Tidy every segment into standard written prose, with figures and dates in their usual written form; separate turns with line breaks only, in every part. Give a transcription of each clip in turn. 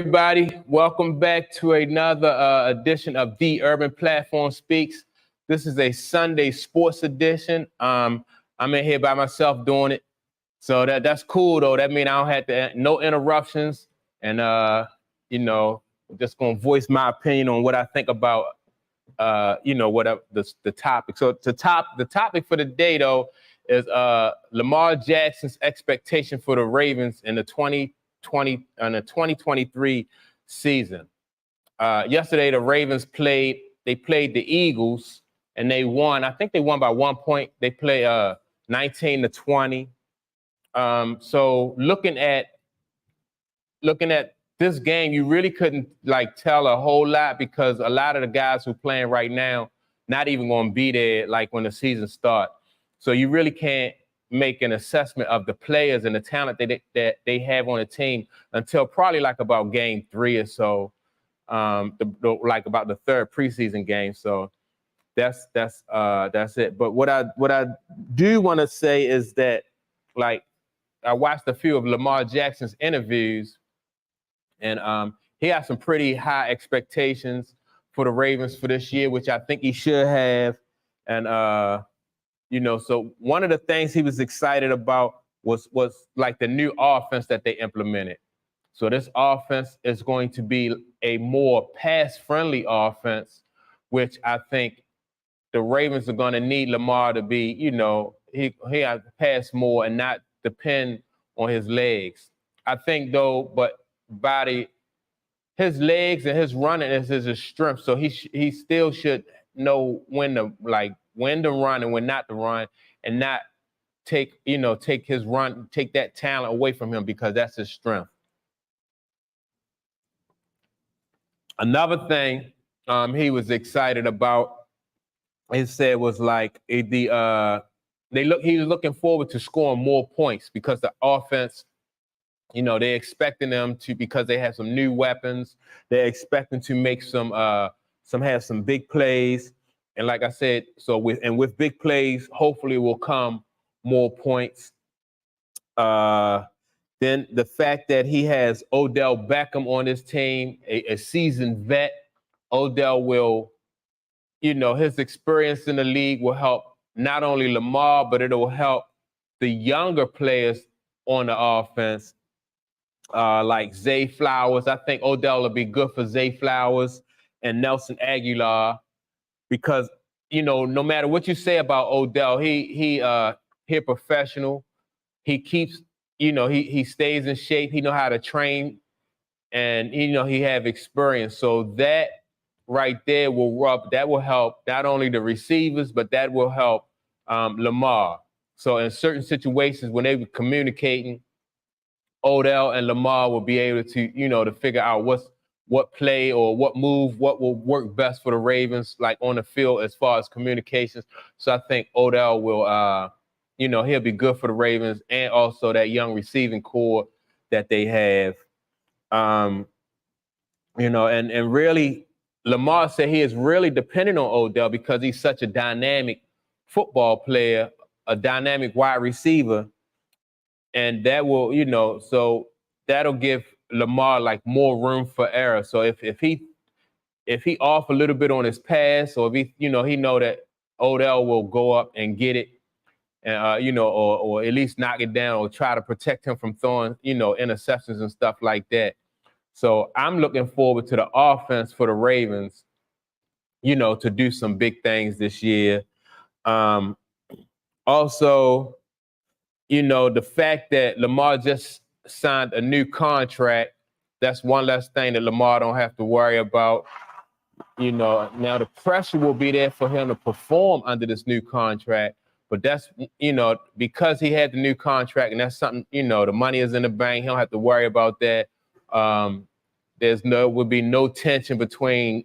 Everybody, welcome back to another edition of The Urban Platform Speaks. This is a Sunday sports edition. I'm in here by myself doing it, so that's cool though. That means I don't have to no interruptions, and just gonna voice my opinion on what I think about whatever the topic. So the topic for the day though is Lamar Jackson's expectation for the Ravens in the 2023 season. Yesterday, the Ravens played the Eagles and they won. I think they won by 1 point. They played 19-20. So looking at this game, you really couldn't tell a whole lot because a lot of the guys who are playing right now not even going to be there when the season starts. So you really can't make an assessment of the players and the talent that they have on the team until probably about game 3 or so, about the third preseason game. So that's it. But what I do want to say is that I watched a few of Lamar Jackson's interviews, and he has some pretty high expectations for the Ravens for this year, which I think he should have. And so one of the things he was excited about was the new offense that they implemented. So this offense is going to be a more pass-friendly offense, which I think the Ravens are going to need Lamar to be, he has to pass more and not depend on his legs. I think though, but his legs and his running is his strength. So he still should know when to run and when not to run, and not take that talent away from him because that's his strength. Another thing he was excited about, he said, was he was looking forward to scoring more points because the offense, they're expecting them to, because they have some new weapons, they're expecting to make some big plays. And like I said, with big plays, hopefully will come more points. Then the fact that he has Odell Beckham on his team, a seasoned vet, Odell will, his experience in the league will help not only Lamar, but it'll help the younger players on the offense, like Zay Flowers. I think Odell will be good for Zay Flowers and Nelson Aguilar, because no matter what you say about Odell, he a professional. He keeps, he stays in shape. He know how to train, and he have experience. So that right there will help not only the receivers, but that will help Lamar. So in certain situations when they were communicating, Odell and Lamar will be able to, to figure out what play or what move, what will work best for the Ravens, on the field as far as communications. So I think Odell will, he'll be good for the Ravens, and also that young receiving core that they have. And really, Lamar said he is really dependent on Odell because he's such a dynamic football player, a dynamic wide receiver. And that will, so that'll give Lamar more room for error. So if he off a little bit on his pass, or if he know that Odell will go up and get it, and or at least knock it down, or try to protect him from throwing interceptions and stuff like that. So I'm looking forward to the offense for the Ravens, to do some big things this year. Also, the fact that Lamar just signed a new contract, that's one less thing that Lamar don't have to worry about. Now the pressure will be there for him to perform under this new contract, but that's, because he had the new contract, and that's something, the money is in the bank. He don't have to worry about that. Would be no tension between,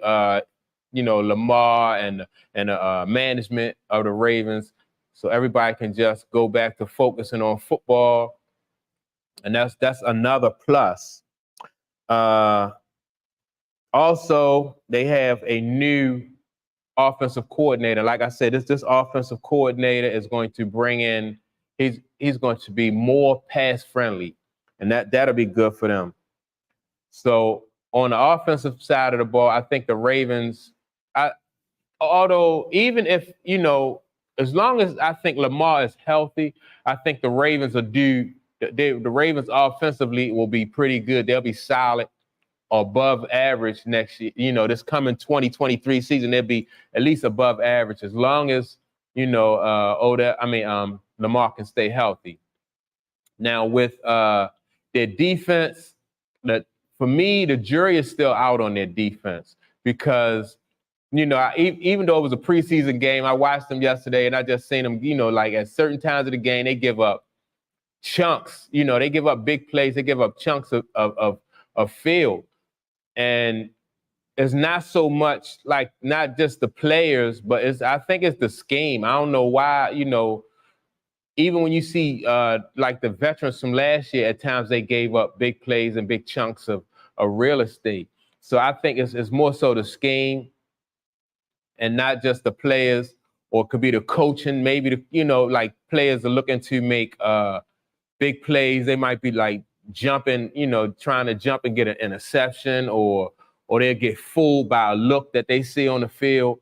Lamar and management of the Ravens. So everybody can just go back to focusing on football, and that's another plus. Also, they have a new offensive coordinator. Like I said, this offensive coordinator is going to bring in. He's going to be more pass friendly, and that'll be good for them. So on the offensive side of the ball, I think the Ravens, although even if, as long as I think Lamar is healthy, I think the Ravens the Ravens offensively will be pretty good. They'll be solid, above average next year. This coming 2023 season, they'll be at least above average as long as, Lamar can stay healthy. Now with their defense, that for me, the jury is still out on their defense because even though it was a preseason game, I watched them yesterday and I just seen them, like at certain times of the game, they give up chunks, they give up big plays, they give up chunks of field. And it's not so much like not just the players, but I think it's the scheme. I don't know why, even when you see like the veterans from last year, at times they gave up big plays and big chunks of real estate. So I think it's more so the scheme and not just the players, or it could be the coaching. Maybe like players are looking to make big plays. They might be like jumping, trying to jump and get an interception, or they'll get fooled by a look that they see on the field.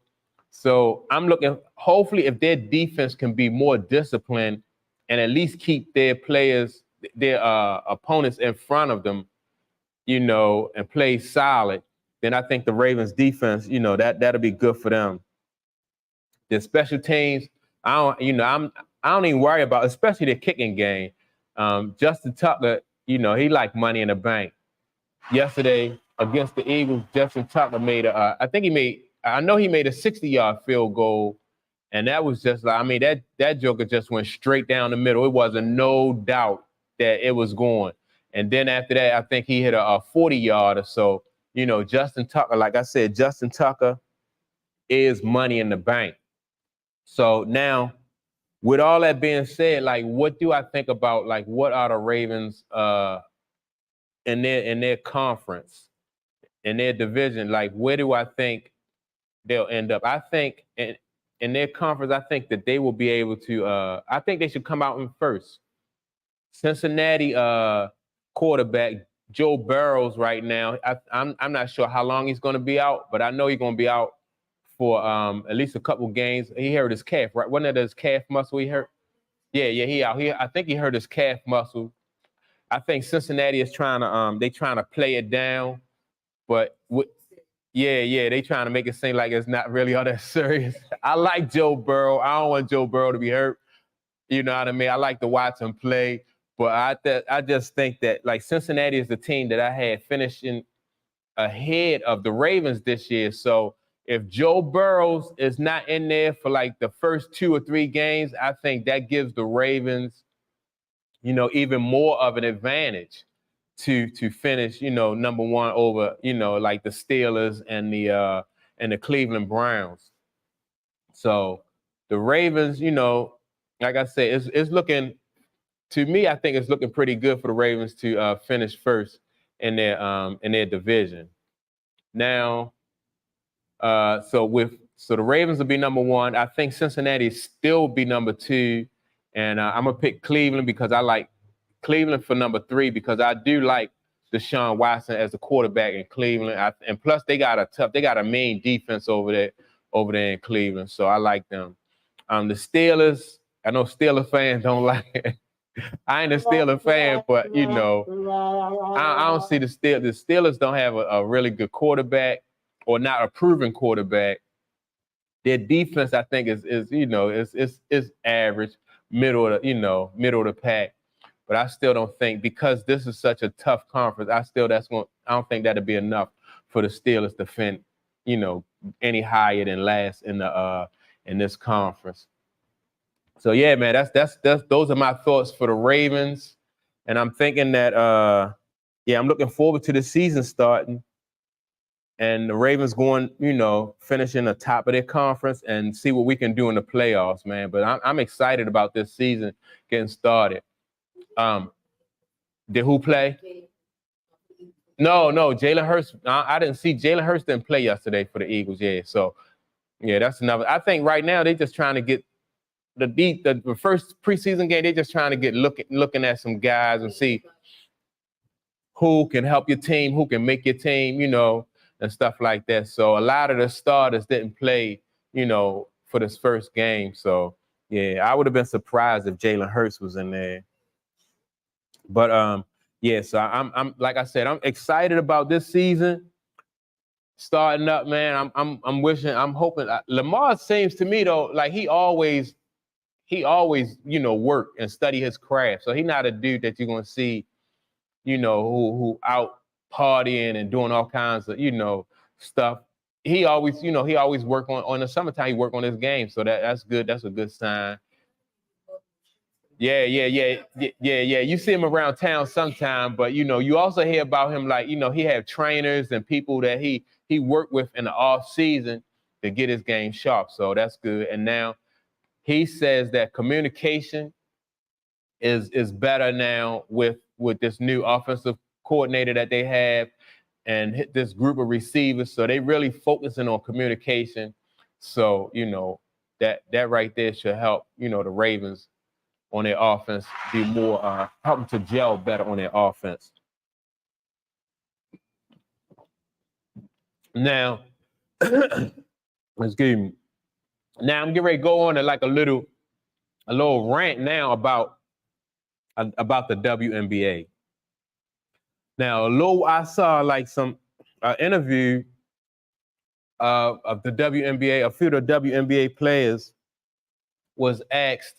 So I'm looking, hopefully, if their defense can be more disciplined and at least keep their players, their opponents in front of them, and play solid, then I think the Ravens defense, that'll be good for them. The special teams, I don't even worry about, especially the kicking game. Justin Tucker, he like money in the bank. Yesterday against the Eagles, Justin Tucker made I know he made a 60-yard field goal, and that was just like, that joker just went straight down the middle. It wasn't no doubt that it was going. And then after that, I think he hit a 40-yard or so. Justin Tucker, like I said, Justin Tucker is money in the bank. So now, with all that being said, like, what do I think about, like, what are the Ravens in their conference, in their division? Like, where do I think they'll end up? I think in their conference, I think that they will be able to. I think they should come out in first. Cincinnati quarterback Joe Burrows right now. I'm not sure how long he's going to be out, but I know he's going to be out for at least a couple games. He hurt his calf, right? Wasn't it his calf muscle he hurt? Yeah, he out. I think he hurt his calf muscle. I think Cincinnati is trying to play it down, but they trying to make it seem like it's not really all that serious. I like Joe Burrow. I don't want Joe Burrow to be hurt. You know what I mean? I like to watch him play, but I just think that, like, Cincinnati is the team that I had finishing ahead of the Ravens this year. So if Joe Burrows is not in there for like the first 2 or 3 games, I think that gives the Ravens, even more of an advantage to finish, number one over, like the Steelers and the Cleveland Browns. So the Ravens, like I said, it's looking, to me, I think it's looking pretty good for the Ravens to finish first in their division. Now, so the Ravens will be number 1. I think Cincinnati still be number 2, and I'm gonna pick Cleveland because I like Cleveland for number 3 because I do like Deshaun Watson as a quarterback in Cleveland, and plus they got a main defense over there in Cleveland, so I like them. The Steelers, I know Steelers fans don't like it. I ain't a Steelers fan, but I don't see the Steelers. The Steelers don't have a really good quarterback, or not a proven quarterback. Their defense, I think, is average, middle of the pack. But I still don't think, because this is such a tough conference, I don't think that'll be enough for the Steelers to finish, any higher than last in this conference. So yeah, man, that's those are my thoughts for the Ravens, and I'm thinking that I'm looking forward to the season starting, and the Ravens going, finishing the top of their conference and see what we can do in the playoffs, man. But I'm excited about this season getting started. Did who play? No, Jalen Hurts. I didn't see Jalen Hurts didn't play yesterday for the Eagles. Yeah, so yeah, that's another. I think right now they're just trying to get the first preseason game. They're just trying to get looking at some guys and see who can help your team, who can make your team, and stuff like that. So a lot of the starters didn't play, for this first game. So yeah, I would have been surprised if Jalen Hurts was in there. But yeah, so I'm like I said, I'm excited about this season starting up, man. I'm hoping. Lamar seems to me though like he always work and study his craft. So he's not a dude that you're gonna see, who out partying and doing all kinds of stuff. He always work on the summertime. He work on his game, so that's good. That's a good sign. Yeah. You see him around town sometime, but you also hear about him like he have trainers and people that he worked with in the off season to get his game sharp. So that's good. And now he says that communication is better now with this new offensive coordinator that they have and this group of receivers. So they really focusing on communication. So that right there should help the Ravens on their offense be more help them to gel better on their offense. Now, excuse me. Now I'm getting ready to go on to like a little rant now about the WNBA. Now, I saw like some interview of the WNBA. A few of the WNBA players was asked,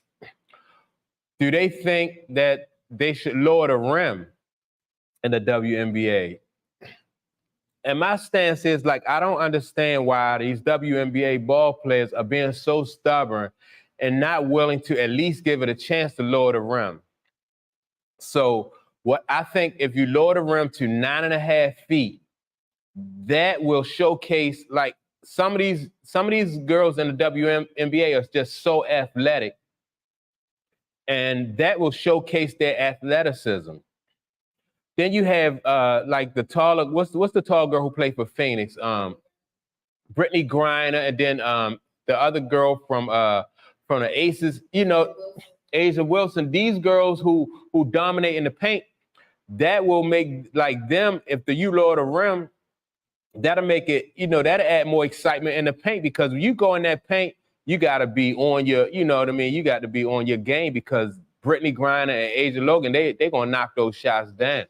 do they think that they should lower the rim in the WNBA? And my stance is like, I don't understand why these WNBA ball players are being so stubborn and not willing to at least give it a chance to lower the rim. So what I think, if you lower the rim to 9.5 feet, that will showcase like some of these girls in the WNBA are just so athletic, and that will showcase their athleticism. Then you have like the taller, what's the tall girl who played for Phoenix? Brittany Griner, and then the other girl from the Aces, Asia Wilson. These girls who dominate in the paint, that will make like them, if you lower the rim, that'll make it, that'll add more excitement in the paint, because when you go in that paint, you gotta be on your, you got to be on your game, because Brittany Griner and Asia Logan, they're gonna knock those shots down.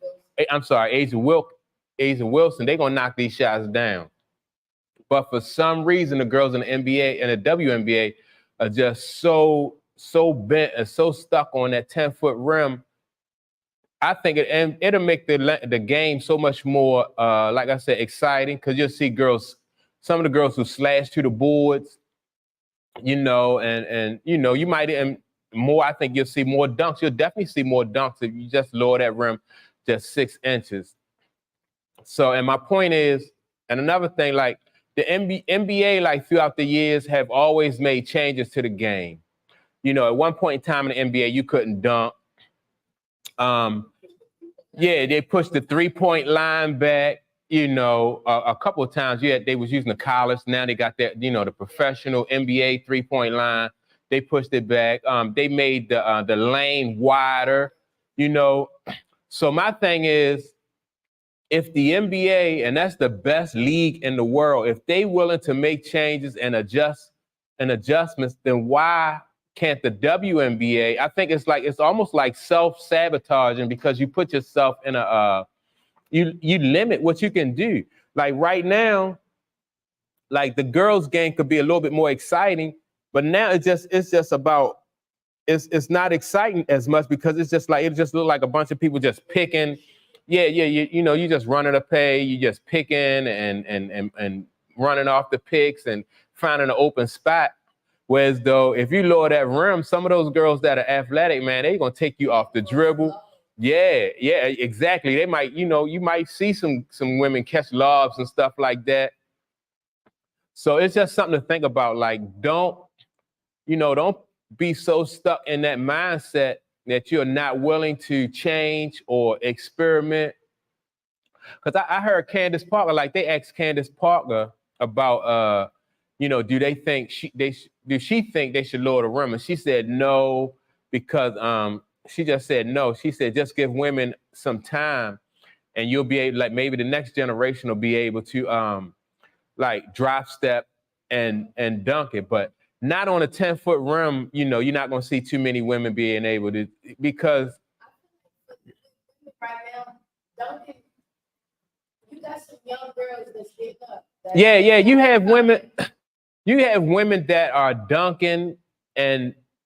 I'm sorry, Asia Wilson, they're gonna knock these shots down. But for some reason, the girls in the NBA and the WNBA are just so bent and so stuck on that 10-foot rim. I think it'll make the game so much more, like I said, exciting, because you'll see some of the girls who slash to the boards, and you might, and more, I think you'll see more dunks. You'll definitely see more dunks if you just lower that rim just 6 inches. So, and my point is, and another thing, like the NBA, like throughout the years, have always made changes to the game. At one point in time in the NBA, you couldn't dunk. Yeah, they pushed the 3-point line back, a couple of times. Yeah, they was using the college. Now they got that, the professional NBA 3-point line. They pushed it back. They made the lane wider, So my thing is, if the NBA, and that's the best league in the world, if they willing to make changes and adjustments, then why can't the WNBA? I think it's almost like self-sabotaging, because you put yourself in you limit what you can do. Like right now, like the girls' game could be a little bit more exciting, but now it's just about, it's not exciting as much, because it just look like a bunch of people just picking. Yeah, you just running a play, you just picking and running off the picks and finding an open spot. Whereas though, if you lower that rim, some of those girls that are athletic, man, they're gonna take you off the dribble. Yeah, exactly. They might, you might see some women catch lobs and stuff like that. So it's just something to think about. Like, don't be so stuck in that mindset that you're not willing to change or experiment. Because I heard Candace Parker, like they asked Candace Parker about, do they think she think they should lower the rim? And she said no, because she just said no. She said just give women some time. and you'll be able, like maybe the next generation will be able to like drop step and dunk it, but not on a 10-foot rim. You know, you're not going to see too many women being able to, because
right now, dunking, you got some young girls that's getting up.
Yeah, you have women. You have women that are dunking,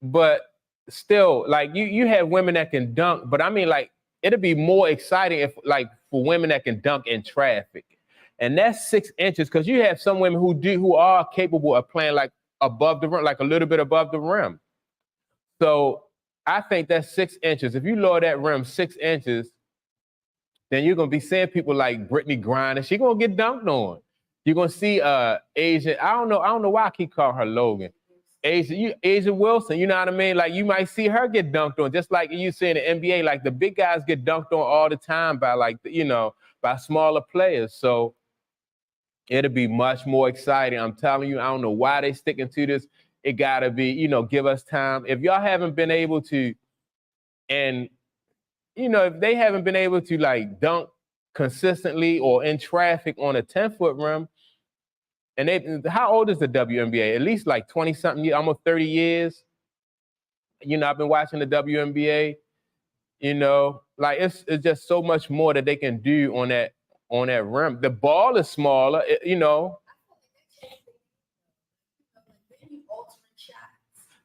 but still, like you have women that can dunk, but I mean, like, it'd be more exciting if, like, for women that can dunk in traffic, and that's 6 inches, because you have some women who are capable of playing like above the rim, like a little bit above the rim. So I think that's 6 inches. If you lower that rim 6 inches, then you're gonna be seeing people like Brittany Griner. She gonna get dunked on. You're gonna see Asia. I don't know why I keep calling her Logan. Asia Wilson, you know what I mean? Like, you might see her get dunked on, just like you see in the NBA. Like, the big guys get dunked on all the time by, like, by smaller players. So it'll be much more exciting. I'm telling you, I don't know why they sticking to this. It gotta be, give us time. If y'all haven't been able to, and if they haven't been able to, like, dunk consistently or in traffic on a 10-foot rim, and how old is the WNBA? At least like 20-something years, almost 30 years. I've been watching the WNBA. Like, it's just so much more that they can do on that rim. The ball is smaller,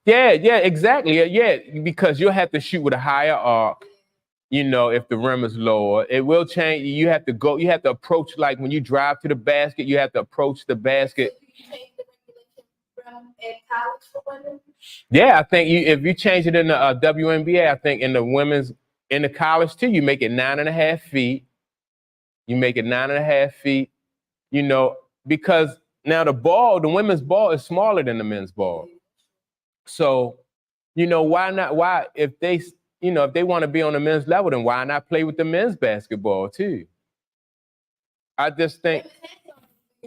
Yeah, exactly. Yeah, because you'll have to shoot with a higher arc. If the rim is lower, it will change. You have to approach, like when you drive to the basket, you have to approach the basket. Yeah, I think if you change it in the WNBA, I think in the college too, you make it 9.5 feet. You make it 9.5 feet, because now the women's ball is smaller than the men's ball. So, why not? Why, if they want to be on the men's level, then why not play with the men's basketball too? I just think,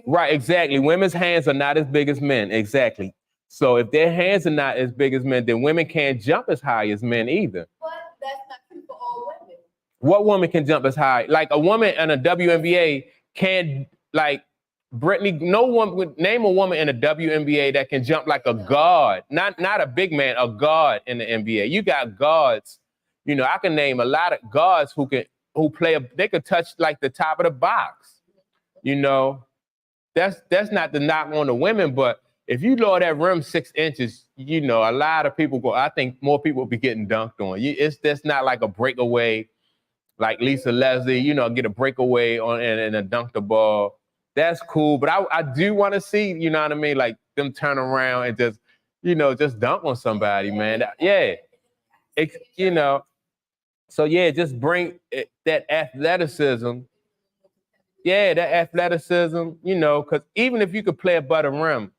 right, exactly. Women's hands are not as big as men, exactly. So if their hands are not as big as men, then women can't jump as high as men either.
But that's not true for all women.
What woman can jump as high? Like, a woman in a WNBA can, like, Brittany, no one would name a woman in the WNBA that can jump like a guard, not a big man, a guard in the NBA. You got guards, I can name a lot of guards who they could touch like the top of the box. That's not the knock on the women, but if you lower that rim 6 inches, a lot of people I think more people will be getting dunked on. That's not like a breakaway, like Lisa Leslie, get a breakaway on and dunk the ball. That's cool, but I do want to see, you know what I mean, like them turn around and just dunk on somebody, man. Yeah, So yeah, just bring that athleticism. Yeah, that athleticism, because even if you could play above the rim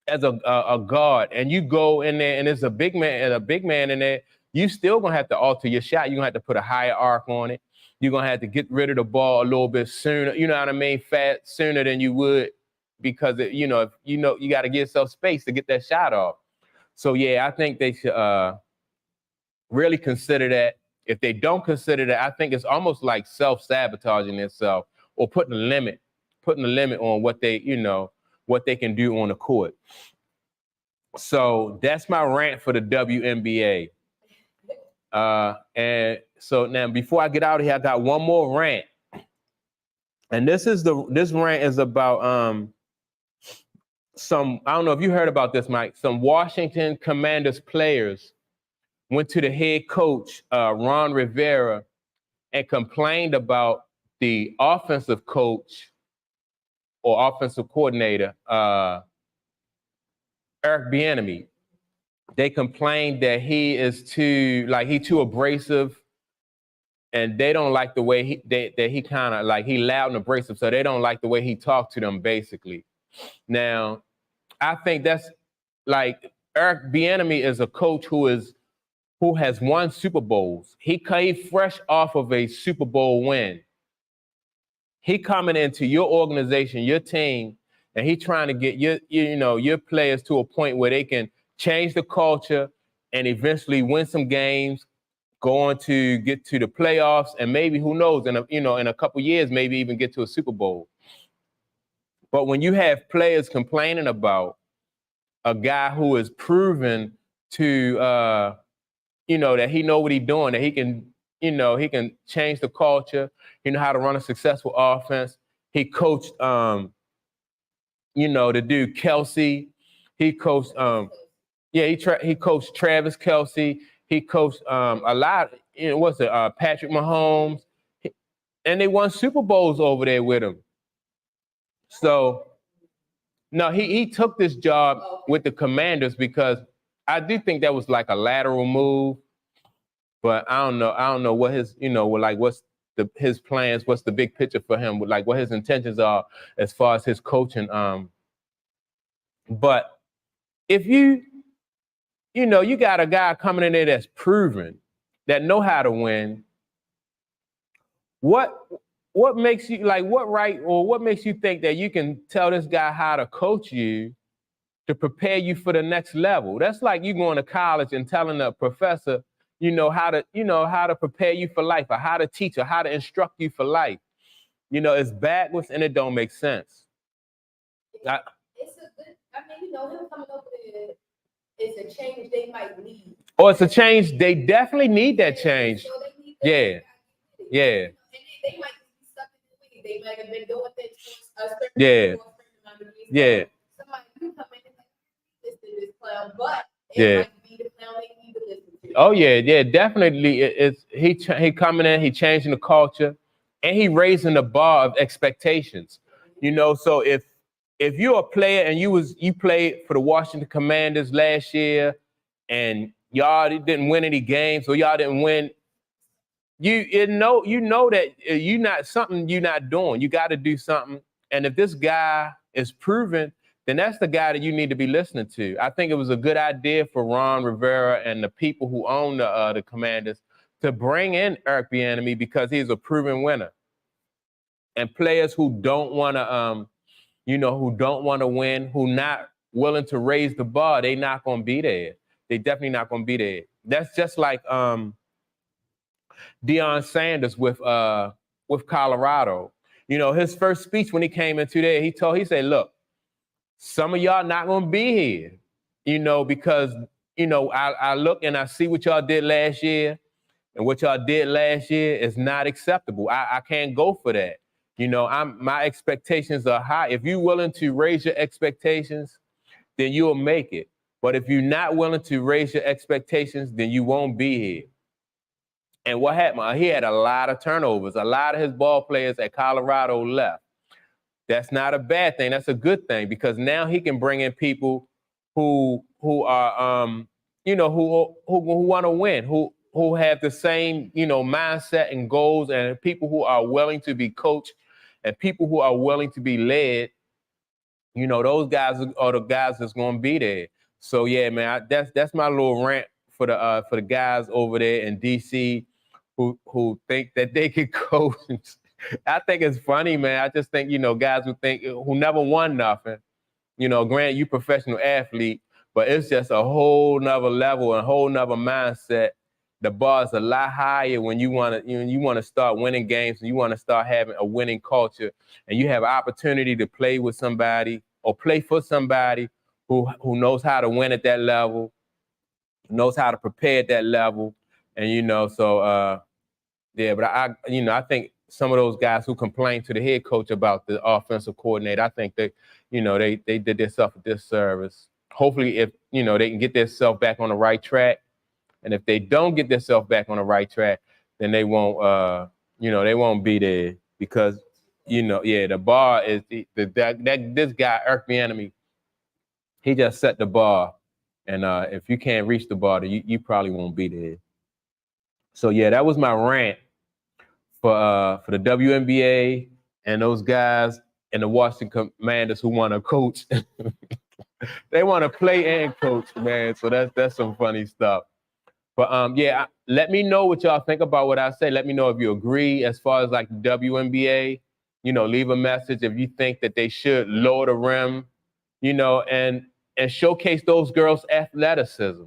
as a guard, and you go in there and there's a big man in there, you still gonna have to alter your shot. You're gonna have to put a higher arc on it. You're gonna have to get rid of the ball a little bit sooner, you know what I mean? Sooner than you would, because you got to give yourself space to get that shot off. So yeah, I think they should really consider that. If they don't consider that, I think it's almost like self-sabotaging themselves, or putting a limit on what they can do on the court. So that's my rant for the WNBA. And so now, before I get out of here, I got one more rant. And this rant is about I don't know if you heard about this, Mike. Some Washington Commanders players went to the head coach, Ron Rivera, and complained about the offensive coach or offensive coordinator, Eric Bieniemy. They complained that he's too abrasive, and they don't like the way he kind of, like, he loud and abrasive, so they don't like the way he talked to them, basically. Now, I think that's, like, Eric Bieniemy is a coach who has won Super Bowls. He came fresh off of a Super Bowl win. He coming into your organization, your team, and he trying to get your players to a point where they can change the culture and eventually win some games, going to get to the playoffs, and maybe, who knows, in a couple years, maybe even get to a Super Bowl. But when you have players complaining about a guy who is proven to, that he know what he's doing, that he can, he can change the culture, he know how to run a successful offense. He coached, the dude Kelsey. He coached, he coached Travis Kelsey. He coached a lot. Patrick Mahomes, and they won Super Bowls over there with him. So, no, he took this job with the Commanders because I do think that was like a lateral move, but I don't know what his, what's his plans, what's the big picture for him, like what his intentions are as far as his coaching. But if you got a guy coming in there that's proven, that know how to win, what makes you what makes you think that you can tell this guy how to coach you to prepare you for the next level? That's like you going to college and telling a professor, how to prepare you for life, or how to teach, or how to instruct you for life. It's backwards and it don't make sense.
It's a good, him coming over there is a change they might need.
Oh, it's a change. They definitely need that change.
So they need
that. Yeah.
And they might be stuck in the league. They might have been doing things for a certain amount of years.
Yeah.
Somebody can come in and listen to this clown, but it might be the clown they need to listen to.
Oh yeah, definitely. He coming in, he changing the culture, and he raising the bar of expectations. So if you're a player and you played for the Washington Commanders last year, and y'all didn't win any games, or y'all didn't win, you know that you're not doing. You got to do something. And if this guy is proven, then that's the guy that you need to be listening to. I think it was a good idea for Ron Rivera and the people who own the Commanders to bring in Eric Bieniemy, because he's a proven winner. And players who don't want to, win, who not willing to raise the bar, they not going to be there. They definitely not going to be there. That's just like Deion Sanders with Colorado. His first speech when he came into there, he said, look, some of y'all not going to be here, because, I look and I see what y'all did last year, and what y'all did last year is not acceptable. I can't go for that. My expectations are high. If you're willing to raise your expectations, then you'll make it. But if you're not willing to raise your expectations, then you won't be here. And what happened? He had a lot of turnovers. A lot of his ball players at Colorado left. That's not a bad thing. That's a good thing, because now he can bring in people who are who want to win, who have the same mindset and goals, and people who are willing to be coached, and people who are willing to be led. Those guys are the guys that's going to be there. So yeah, man, that's my little rant for the guys over there in DC who think that they can coach. I think it's funny, man. I just think, guys who never won nothing, granted, you professional athlete, but it's just a whole nother level and a whole nother mindset. The bar is a lot higher when you want to start winning games, and you want to start having a winning culture, and you have an opportunity to play with somebody or play for somebody who knows how to win at that level, knows how to prepare at that level. And, but I think some of those guys who complain to the head coach about the offensive coordinator, I think that, they did themselves a disservice. Hopefully, if, they can get themselves back on the right track. And if they don't get themselves back on the right track, then they won't, they won't be there, because, the bar is this guy, Eric Bieniemy, he just set the bar. And if you can't reach the bar, you probably won't be there. So yeah, that was my rant for the WNBA and those guys and the Washington Commanders who want to coach. They want to play and coach, man. So that's some funny stuff. But let me know what y'all think about what I say. Let me know if you agree as far as like the WNBA. Leave a message if you think that they should lower the rim, and showcase those girls' athleticism.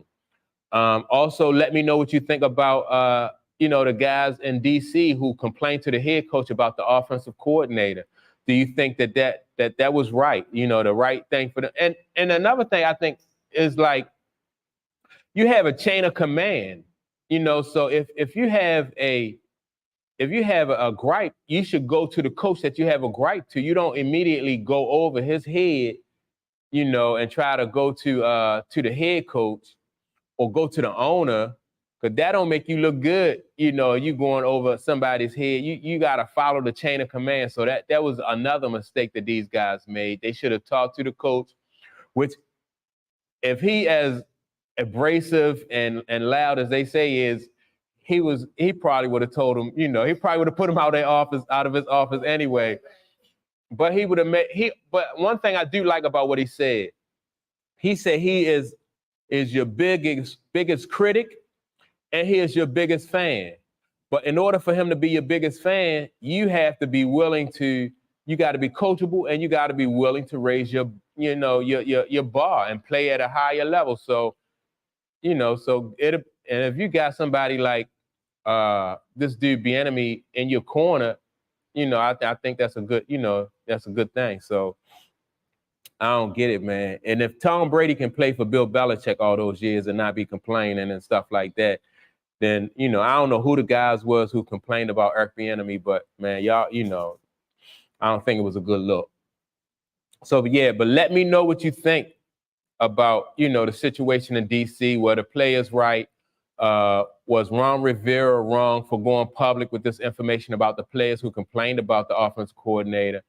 Also, let me know what you think about, the guys in DC who complained to the head coach about the offensive coordinator. Do you think that was right? The right thing for them. And another thing I think is like you have a chain of command. So if you have a gripe, you should go to the coach that you have a gripe to. You don't immediately go over his head, and try to go to the head coach or go to the owner, because that don't make you look good. You going over somebody's head. You got to follow the chain of command. So that was another mistake that these guys made. They should have talked to the coach, which if he as abrasive and loud as they say is, he probably would have told him, he probably would have put him out of his office anyway. But he would have but one thing I do like about what he said he is your biggest critic, and he is your biggest fan. But in order for him to be your biggest fan, you have to be you got to be coachable, and you got to be willing to raise your bar and play at a higher level. So, and if you got somebody like this dude Bieniemy in your corner, I think that's a good thing. So I don't get it, man. And if Tom Brady can play for Bill Belichick all those years and not be complaining and stuff like that, then, I don't know who the guys was who complained about Eric Bieniemy, but man, y'all, I don't think it was a good look. So yeah, but let me know what you think about, the situation in DC, where the players right. Was Ron Rivera wrong for going public with this information about the players who complained about the offensive coordinator?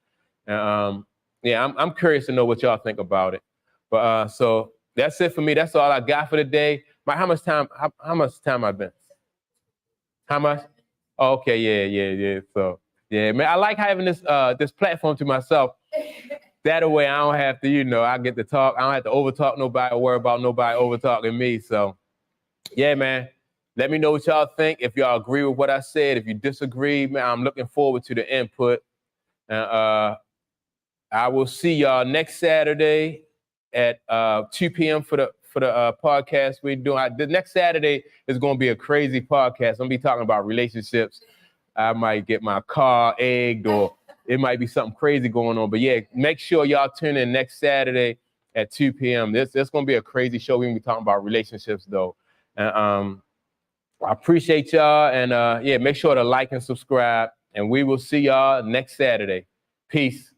Yeah, I'm curious to know what y'all think about it. But so that's it for me. That's all I got for today. Mike, how much time I've been? How much? Oh, okay, yeah. So yeah, man, I like having this platform to myself. That way I don't have to, I get to talk. I don't have to overtalk nobody or worry about nobody overtalking me. So yeah, man. Let me know what y'all think. If y'all agree with what I said, if you disagree, man, I'm looking forward to the input. And I will see y'all next Saturday at 2 p.m. for the podcast we're doing. The next Saturday is going to be a crazy podcast. I'm going to be talking about relationships. I might get my car egged, or it might be something crazy going on. But yeah, make sure y'all tune in next Saturday at 2 p.m. This going to be a crazy show. We're going to be talking about relationships, though. And I appreciate y'all. And yeah, make sure to like and subscribe. And we will see y'all next Saturday. Peace.